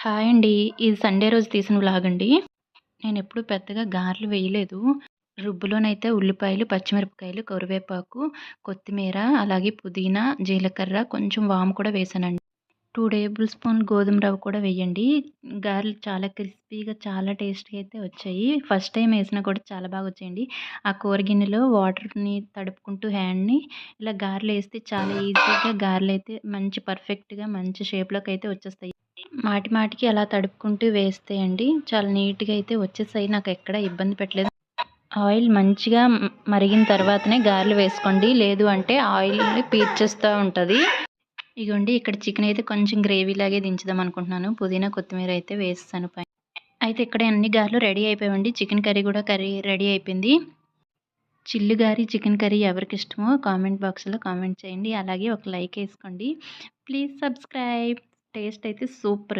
Hi అండి. ఇది Sunday రోజు తీసిన వ్లాగ్ అండి. నేనెప్పుడు పెద్దగా గారెలు వేయలేదు. రుబ్బులోనైతే ఉల్లిపాయలు, పచ్చిమిరపకాయలు, కరివేపాకు, కొత్తిమీర, అలాగే పుదీనా, జీలకర్ర, కొంచెం వాము కూడా వేశానండి. 2 టేబుల్ స్పూన్ గోధుమ రవ్వ కూడా వేయండి. గారెలు చాలా క్రిస్పీగా చాలా టేస్ట్‌గా అయితే వచ్చాయి. ఫస్ట్ టైమ్ ఏసినా కూడా చాలా బాగా వచ్చాయండి. ఆ కూర గిన్నెలో వాటర్‌ని తడుపుకుంటూ హ్యాండ్‌ని ఇలా గారెలేస్తే చాలా ఈజీగా గారెలైతే మంచి పర్ఫెక్ట్‌గా మంచి షేప్‌లోకైతే వచ్చేస్తాయి. మాటి మాటికి అలా తడుపుకుంటూ వేస్తే అండి చాలా నీట్‌గా అయితే వచ్చేసాయి. నాకెక్కడ ఇబ్బంది పెట్టలేదు. ఆయిల్ మంచిగా మరిగిన తర్వాతనే గారెలు వేసుకోండి. లేదు అంటే ఆయిల్‌ని పీల్చేస్తా ఉంటది. ఇగోండి ఇక్కడ చికెన్ అయితే కొంచెం గ్రేవీలాగే దించుదాం అనుకుంటున్నాను. పుదీనా, కొత్తిమీర అయితే వేసేసాను పైన. అయితే ఇక్కడ అన్ని గారెలు రెడీ అయిపోయావండి. చికెన్ కర్రీ కూడా రెడీ అయిపోయింది. చిల్లు గారి, చికెన్ కర్రీ ఎవరికిష్టమో కామెంట్ బాక్స్‌లో కామెంట్ చేయండి. అలాగే ఒక లైక్ ఏసుకోండి. Please subscribe. టేస్ట్ అయితే సూపర్.